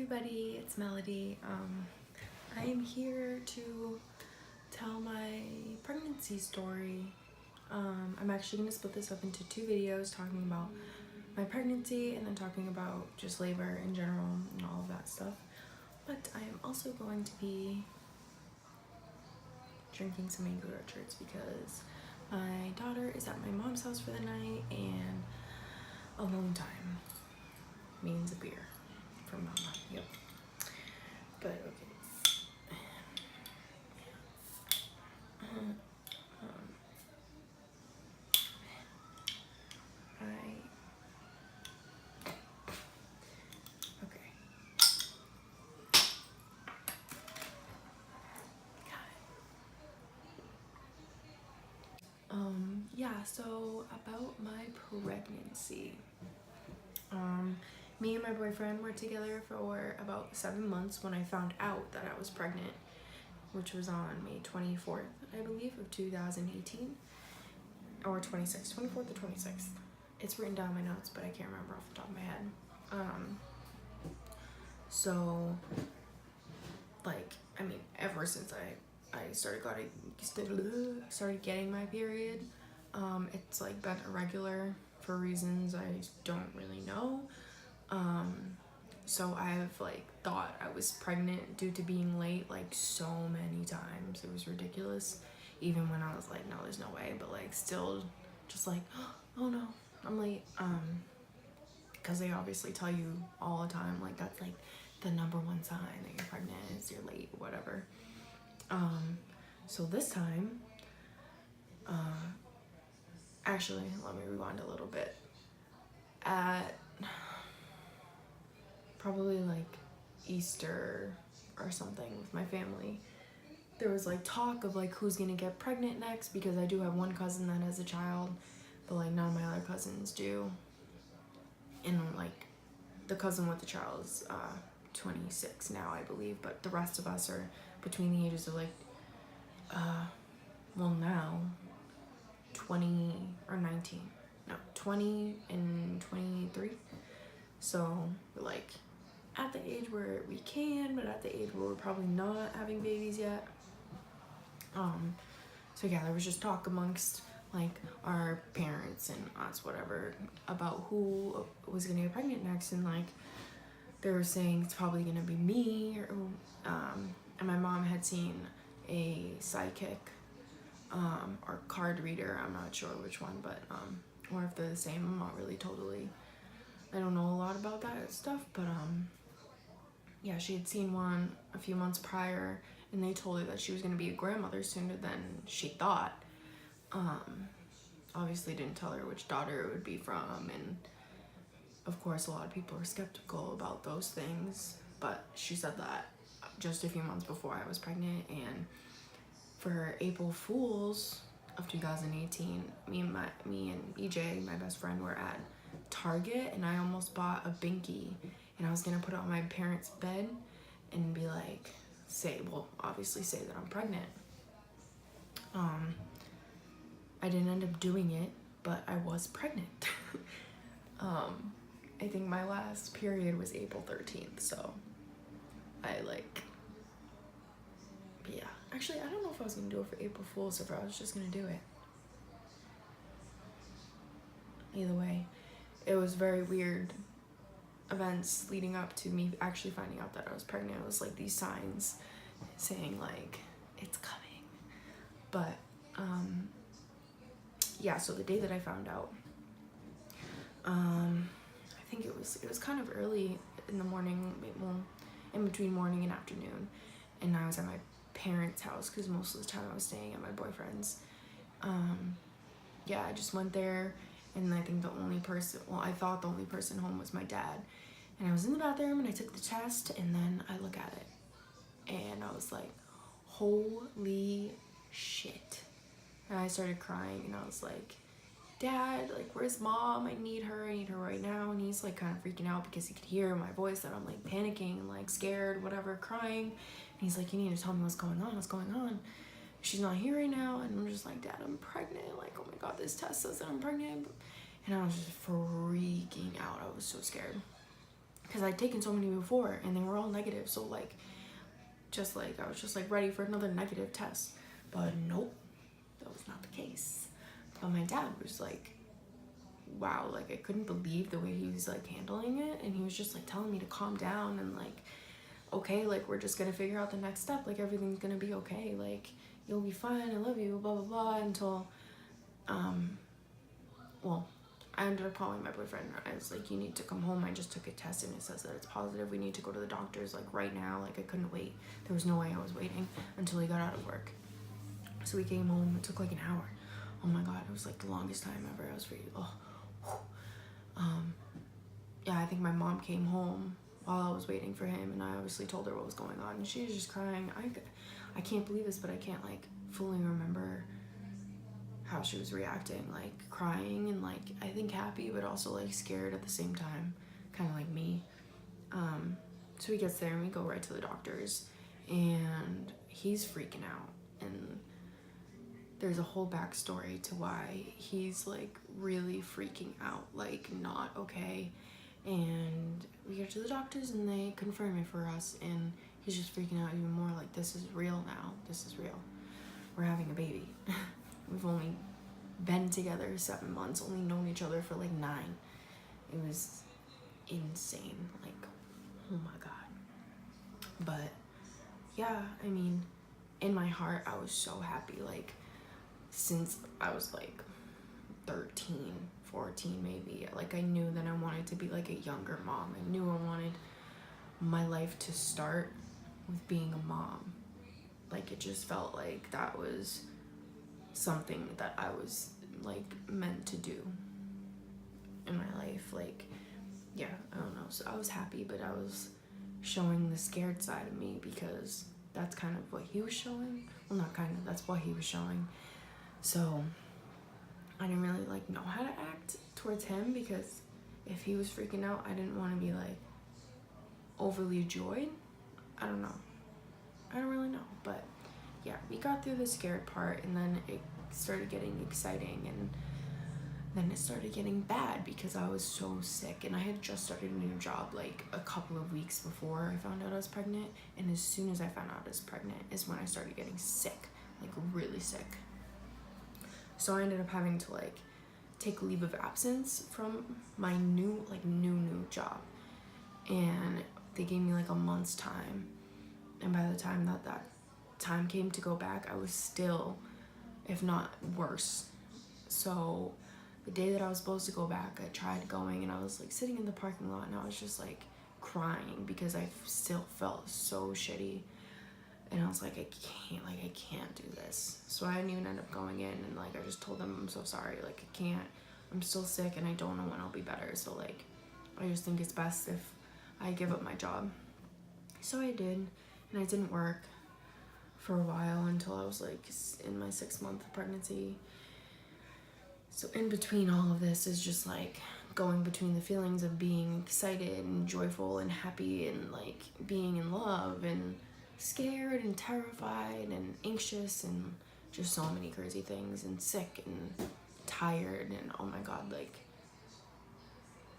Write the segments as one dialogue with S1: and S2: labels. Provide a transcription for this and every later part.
S1: everybody, it's Melody. I am here to tell my pregnancy story. I'm actually going to split this up into two videos talking about my pregnancy and then talking about just labor in general and all of that stuff. But I am also going to be drinking some Angry Orchards because my daughter is at my mom's house for the night and alone time means a beer for mama. Yep. But okay. Yeah, so about my pregnancy. Me and my boyfriend were together for about 7 months when I found out that I was pregnant, which was on May 24th, I believe, of 2018, or 24th or 26th. It's written down in my notes, but I can't remember off the top of my head. So, like, I mean, ever since I started getting my period, it's like been irregular for reasons I don't really know. So I've like thought I was pregnant due to being late like so many times. It was ridiculous. Even when I was like, no, there's no way, but like still just like, oh no, I'm late. Because they obviously tell you all the time, like that's like the number one sign that you're pregnant is you're late, whatever. So this time, actually, let me rewind a little bit. At probably like Easter or something with my family, there was like talk of like who's gonna get pregnant next, because I do have one cousin that has a child, but like none of my other cousins do. And like the cousin with the child is 26 now, I believe, but the rest of us are between the ages of like now 20 or 19, no, 20 and 23. So we're like at the age where we can, but at the age where we're probably not having babies yet. So yeah, there was just talk amongst like our parents and us, whatever, about who was gonna get pregnant next, and like they were saying it's probably gonna be me, or and my mom had seen a psychic or card reader, I'm not sure which one, but or if they're the same, I'm not really I don't know a lot about that stuff, but yeah, she had seen one a few months prior, and they told her that she was going to be a grandmother sooner than she thought. Obviously didn't tell her which daughter it would be from, and of course a lot of people are skeptical about those things, but she said that just a few months before I was pregnant. And for April Fool's of 2018, me and EJ, my best friend, were at Target, and I almost bought a binky, and I was gonna put it on my parents' bed and be like, obviously say that I'm pregnant. I didn't end up doing it, but I was pregnant. I think my last period was April 13th, so yeah. Actually, I don't know if I was gonna do it for April Fool's or if I was just gonna do it. Either way, it was very weird events leading up to me actually finding out that I was pregnant. It was like these signs saying like it's coming. But yeah, so the day that I found out, I think it was kind of early in the morning, well, in between morning and afternoon, and I was at my parents' house because most of the time I was staying at my boyfriend's. Yeah, I just went there, and I think I thought the only person home was my dad. And I was in the bathroom, and I took the test, and then I look at it, and I was like, holy shit. And I started crying, and I was like, Dad, like, where's Mom? I need her right now. And he's like kind of freaking out because he could hear my voice that I'm like panicking and like scared, whatever, crying. And he's like, you need to tell me what's going on. She's not here right now. And I'm just like, Dad, I'm pregnant. Like, oh my God, this test says that I'm pregnant. And I was just freaking out. I was so scared. because I'd taken so many before and they were all negative. So like, I was just like ready for another negative test. But nope, that was not the case. But my dad was like, wow, like I couldn't believe the way he was like handling it. And he was just like telling me to calm down and like, okay, like we're just gonna figure out the next step. Like everything's gonna be okay. Like you'll be fine. I love you, blah, blah, blah. Until, well, I ended up calling my boyfriend. I was like, you need to come home. I just took a test and it says that it's positive. We need to go to the doctor's like right now. Like I couldn't wait. There was no way I was waiting until he got out of work. So we came home. It took like an hour. Oh my God, it was like the longest time ever. I was really, yeah, I think my mom came home while I was waiting for him, and I obviously told her what was going on, and she was just crying. I can't believe this, but I can't like fully remember how she was reacting, like crying and like I think happy, but also like scared at the same time, kind of like me. So he gets there and we go right to the doctor's, and he's freaking out, and there's a whole backstory to why he's like really freaking out, like not okay. And we get to the doctors and they confirm it for us, and he's just freaking out even more, like this is real now. This is real. We're having a baby. We've only been together 7 months, only known each other for like 9. It was insane. Like, oh my God. But yeah, I mean, in my heart, I was so happy. Like, since I was like 13, 14 maybe, like I knew that I wanted to be like a younger mom. I knew I wanted my life to start with being a mom. Like it just felt like that was something that I was like meant to do in my life. Like, yeah, I don't know. So I was happy, but I was showing the scared side of me because that's kind of what he was showing. Well, not kind of, that's what he was showing. So I didn't really like know how to act towards him, because if he was freaking out, I didn't want to be like overly joyed. I don't know. I don't really know. But yeah, we got through the scared part, and then it started getting exciting, and then it started getting bad because I was so sick, and I had just started a new job like a couple of weeks before I found out I was pregnant. And as soon as I found out I was pregnant is when I started getting sick, like really sick. So I ended up having to like take leave of absence from my new job, and they gave me like a month's time. And by the time that time came to go back, I was still, if not worse. So the day that I was supposed to go back, I tried going, and I was like sitting in the parking lot, and I was just like crying because I still felt so shitty. And I was like, I can't do this. So I didn't even end up going in, and like I just told them, I'm so sorry, like I can't, I'm still sick and I don't know when I'll be better. So like I just think it's best if I give up my job. So I did, and I didn't work for a while until I was like in my 6th month of pregnancy. So in between all of this is just like going between the feelings of being excited and joyful and happy, and like being in love and scared and terrified and anxious, and just so many crazy things, and sick and tired. And oh my God, like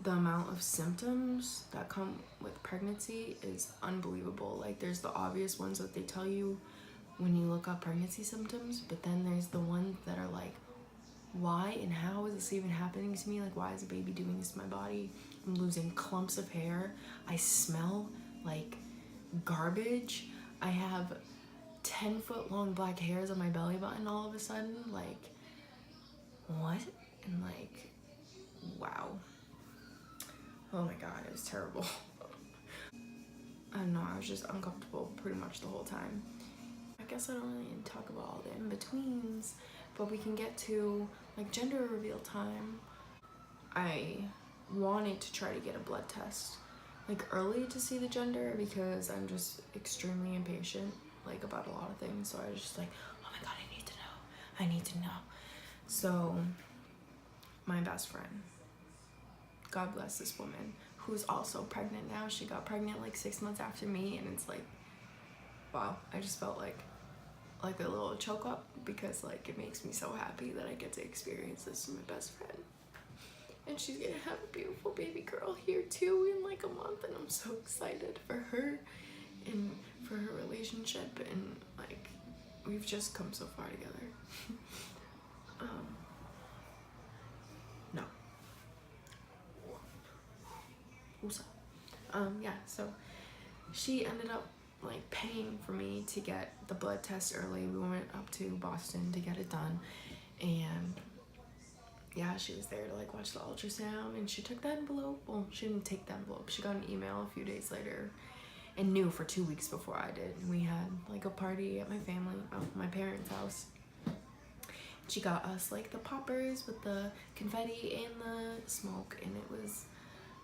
S1: the amount of symptoms that come with pregnancy is unbelievable. Like there's the obvious ones that they tell you when you look up pregnancy symptoms, but then there's the ones that are like, why and how is this even happening to me? Like, why is a baby doing this to my body? I'm losing clumps of hair. I smell like garbage. I have 10-foot long black hairs on my belly button all of a sudden. Like, what? And like, wow. Oh my God, it was terrible. I don't know, I was just uncomfortable pretty much the whole time. I guess I don't really need to talk about all the in-betweens, but we can get to like gender reveal time. I wanted to try to get a blood test like early to see the gender, because I'm just extremely impatient like about a lot of things. So I was just like, oh my God, I need to know. So my best friend, God bless this woman, who's also pregnant now. She got pregnant like 6 months after me, and it's like, wow, I just felt like a little choke up, because like it makes me so happy that I get to experience this with my best friend. And she's gonna have a beautiful baby girl here too in like a month, and I'm so excited for her and for her relationship, and like we've just come so far together. No. Yeah, so she ended up like paying for me to get the blood test early. We went up to Boston to get it done, and yeah, she was there to like watch the ultrasound, and she took the envelope. Well, she didn't take the envelope. She got an email a few days later and knew for 2 weeks before I did. And we had like a party at my parents' house. She got us like the poppers with the confetti and the smoke, and it was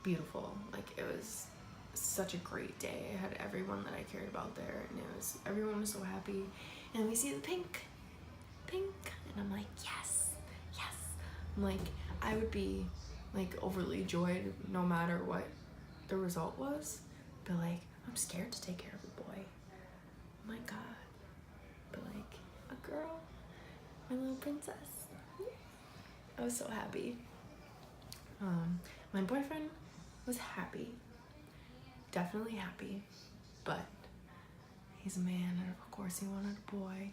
S1: beautiful. Like, it was such a great day. I had everyone that I cared about there, and everyone was so happy. And we see the pink, and I'm like, yes. I'm like, I would be like overly joyed no matter what the result was, but like, I'm scared to take care of a boy. Oh my God. But like, a girl, my little princess. I was so happy. My boyfriend was happy, definitely happy, but he's a man, and of course he wanted a boy,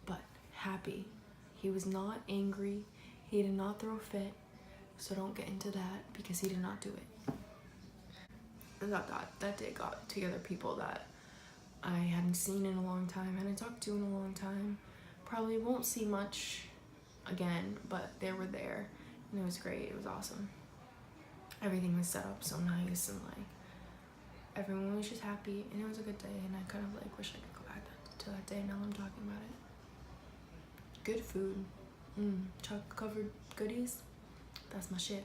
S1: but happy. He was not angry. He did not throw a fit, so don't get into that, because he did not do it. And that day got together people that I hadn't seen in a long time, hadn't talked to in a long time. Probably won't see much again, but they were there, and it was great. It was awesome. Everything was set up so nice, and like everyone was just happy, and it was a good day, and I kind of like wish I could go back to that day now I'm talking about it. Good food. Chocolate covered goodies, that's my shit.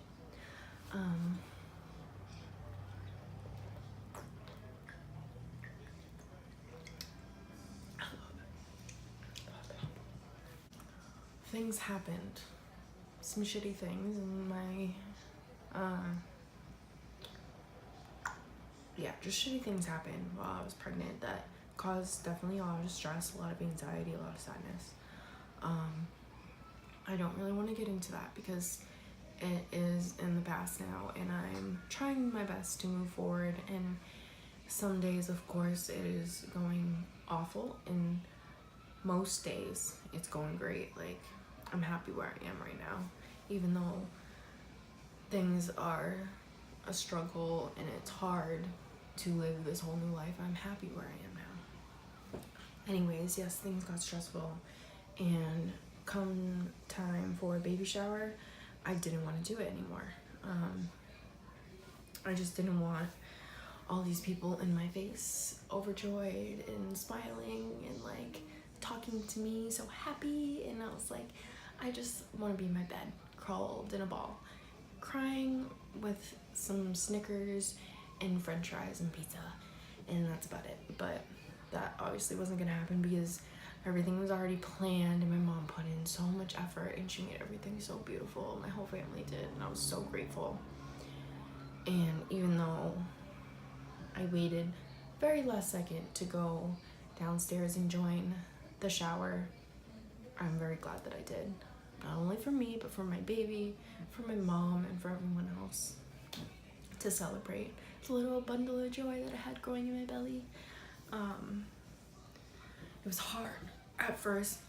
S1: Things happened, some shitty things in my just shitty things happened while I was pregnant that caused definitely a lot of stress, a lot of anxiety, a lot of sadness. I don't really want to get into that because it is in the past now, and I'm trying my best to move forward, and some days, of course, it is going awful, and most days it's going great. Like, I'm happy where I am right now, even though things are a struggle and it's hard to live this whole new life. I'm happy where I am now. Anyways, yes, things got stressful, and come time for a baby shower, I didn't want to do it anymore. I just didn't want all these people in my face, overjoyed and smiling and like talking to me so happy, and I was like, I just want to be in my bed, curled in a ball, crying with some Snickers and french fries and pizza, and that's about it. But that obviously wasn't gonna happen because everything was already planned, and my mom put in so much effort, and she made everything so beautiful. My whole family did, and I was so grateful. And even though I waited very last second to go downstairs and join the shower, I'm very glad that I did. Not only for me, but for my baby, for my mom, and for everyone else, to celebrate the little bundle of joy that I had growing in my belly. It was hard at first,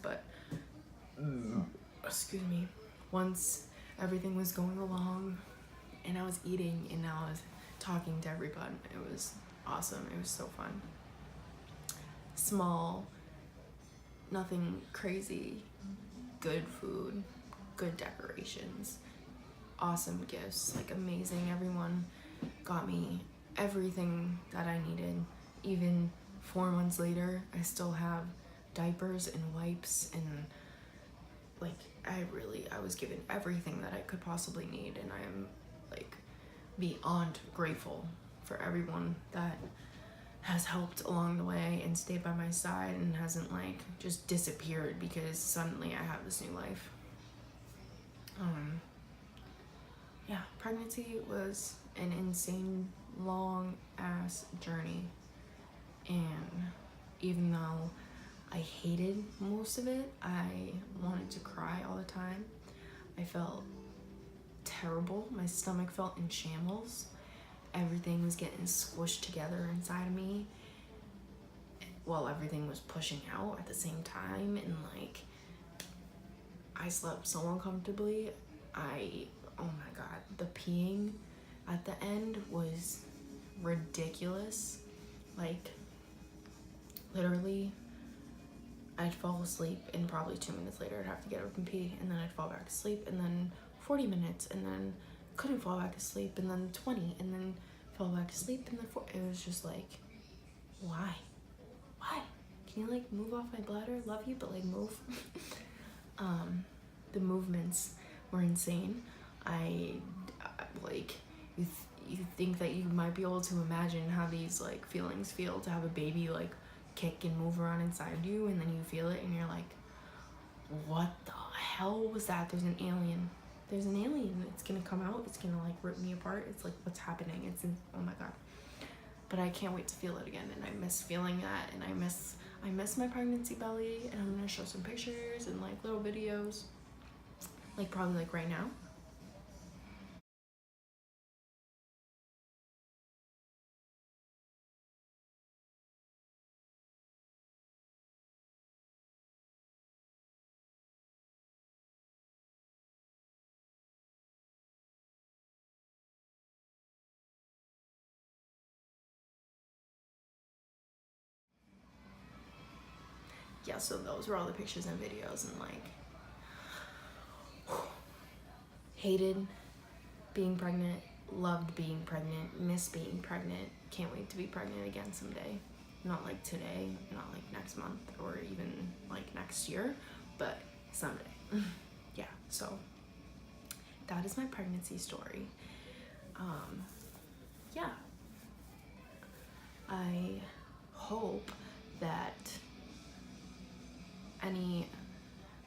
S1: but once everything was going along and I was eating and I was talking to everyone, it was awesome. It was so fun. Small, nothing crazy, good food, good decorations, awesome gifts, like amazing. Everyone got me everything that I needed. Even 4 months later, I still have diapers and wipes, and like I was given everything that I could possibly need, and I am like beyond grateful for everyone that has helped along the way and stayed by my side and hasn't like just disappeared because suddenly I have this new life. Pregnancy was an insane long ass journey, and even though I hated most of it, I wanted to cry all the time. I felt terrible. My stomach felt in shambles. Everything was getting squished together inside of me while everything was pushing out at the same time, and like I slept so uncomfortably. Oh my god, the peeing at the end was ridiculous. Like, literally, I'd fall asleep and probably 2 minutes later I'd have to get up and pee, and then I'd fall back asleep, and then 40 minutes, and then couldn't fall back asleep, and then 20, and then fall back asleep, and then it was just like, why? Can you like move off my bladder? Love you, but like move. The movements were insane. I like, you think that you might be able to imagine how these like feelings feel to have a baby like kick and move around inside you, and then you feel it and you're like, what the hell was that? There's an alien. It's gonna come out. It's gonna like rip me apart. It's like, what's happening? Oh my god. But I can't wait to feel it again, and I miss feeling that, and I miss my pregnancy belly, and I'm gonna show some pictures and like little videos, like probably like right now. Yeah, so those were all the pictures and videos, and like, hated being pregnant, loved being pregnant, miss being pregnant, can't wait to be pregnant again someday. Not like today, not like next month, or even like next year, but someday. Yeah, so that is my pregnancy story. Yeah, I hope that any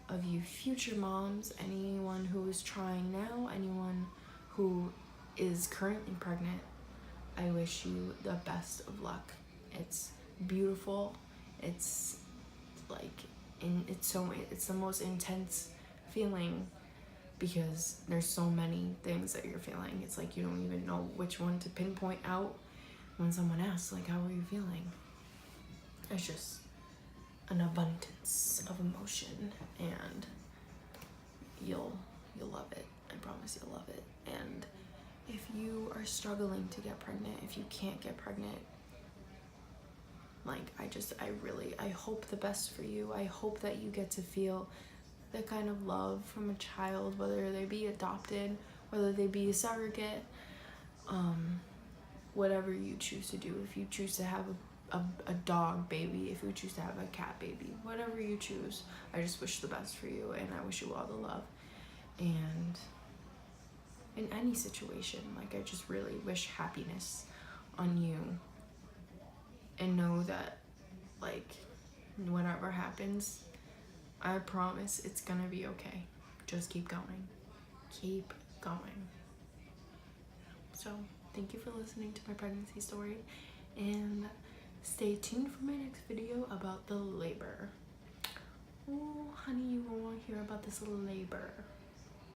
S1: of you future moms, anyone who is trying now, anyone who is currently pregnant, I wish you the best of luck. It's beautiful. It's like, it's the most intense feeling, because there's so many things that you're feeling. It's like you don't even know which one to pinpoint out when someone asks, like, how are you feeling? It's just an abundance of emotion, and you'll love it. I promise you'll love it. And if you are struggling to get pregnant, if you can't get pregnant, like, I hope the best for you. I hope that you get to feel the kind of love from a child, whether they be adopted, whether they be a surrogate, whatever you choose to do. If you choose to have a dog baby, if you choose to have a cat baby, whatever you choose, I just wish the best for you, and I wish you all the love. And in any situation, like, I just really wish happiness on you, and know that, like, whatever happens, I promise it's gonna be okay. Just keep going. Keep going. So, thank you for listening to my pregnancy story, and stay tuned for my next video about the labor. Oh, honey, you won't hear about this labor.